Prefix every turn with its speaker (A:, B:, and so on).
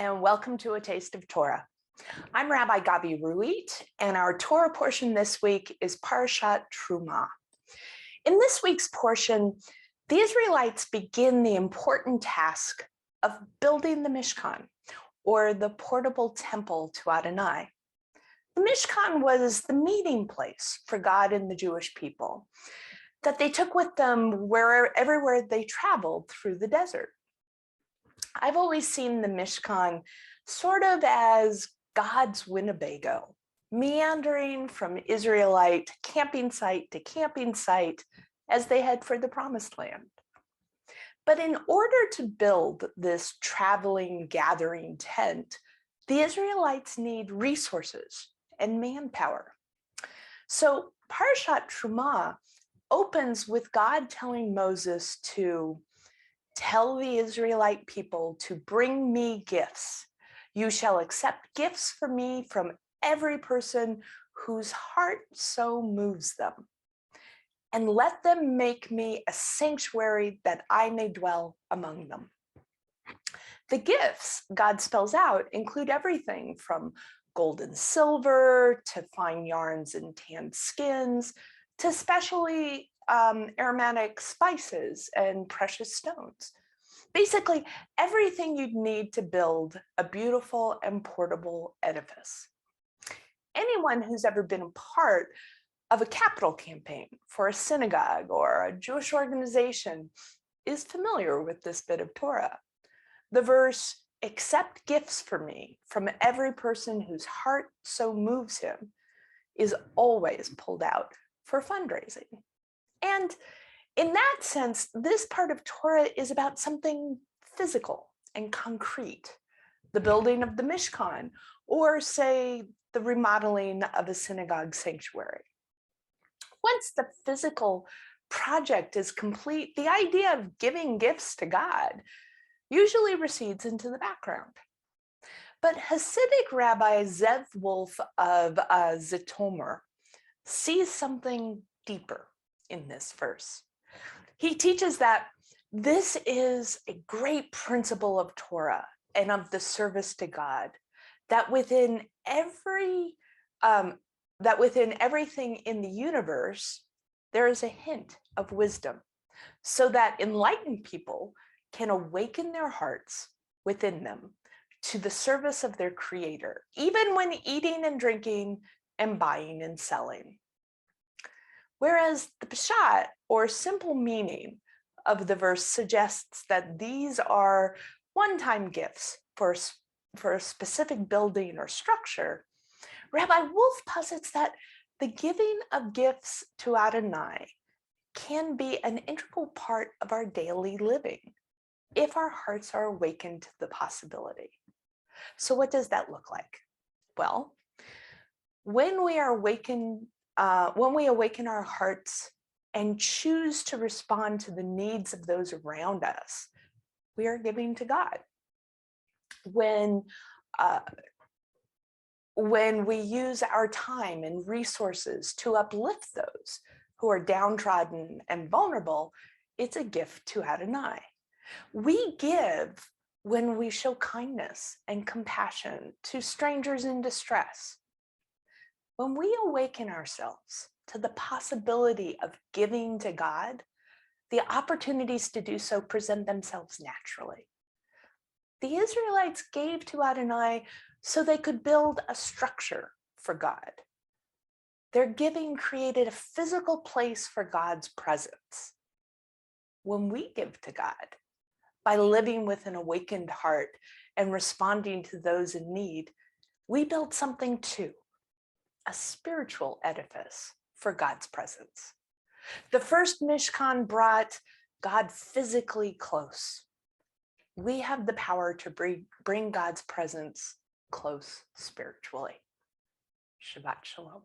A: and welcome to A Taste of Torah. I'm Rabbi Gavi Ruit, and our Torah portion this week is Parashat T'rumah. In this week's portion, the Israelites begin the important task of building the Mishkan, or the portable temple to Adonai. The Mishkan was the meeting place for God and the Jewish people that they took with them everywhere they traveled through the desert. I've always seen the Mishkan sort of as God's Winnebago, meandering from Israelite camping site to camping site as they head for the Promised Land. But in order to build this traveling, gathering tent, the Israelites need resources and manpower. So Parashat T'rumah opens with God telling Moses to tell the Israelite people to bring me gifts. You shall accept gifts from me from every person whose heart so moves them. And let them make me a sanctuary that I may dwell among them. The gifts God spells out include everything from gold and silver to fine yarns and tanned skins to specially aromatic spices and precious stones. Basically, everything you'd need to build a beautiful and portable edifice. Anyone who's ever been a part of a capital campaign for a synagogue or a Jewish organization is familiar with this bit of Torah. The verse, "Accept gifts for me from every person whose heart so moves him," is always pulled out for fundraising. And in that sense, this part of Torah is about something physical and concrete, the building of the Mishkan, or say the remodeling of a synagogue sanctuary. Once the physical project is complete, the idea of giving gifts to God usually recedes into the background. But Hasidic Rabbi Ze'ev of Zhitomir sees something deeper in this verse. He teaches that this is a great principle of Torah and of the service to God, that within everything in the universe, there is a hint of wisdom, so that enlightened people can awaken their hearts within them to the service of their Creator, even when eating and drinking and buying and selling. Whereas the Peshat, or simple meaning of the verse, suggests that these are one-time gifts for a specific building or structure, Rabbi Wolf posits that the giving of gifts to Adonai can be an integral part of our daily living if our hearts are awakened to the possibility. So what does that look like? Well, when we awaken our hearts and choose to respond to the needs of those around us, we are giving to God. When we use our time and resources to uplift those who are downtrodden and vulnerable, it's a gift to Adonai. We give when we show kindness and compassion to strangers in distress. When we awaken ourselves to the possibility of giving to God, the opportunities to do so present themselves naturally. The Israelites gave to Adonai so they could build a structure for God. Their giving created a physical place for God's presence. When we give to God, by living with an awakened heart and responding to those in need, we build something too, a spiritual edifice for God's presence. The first Mishkan brought God physically close. We have the power to bring God's presence close spiritually. Shabbat Shalom.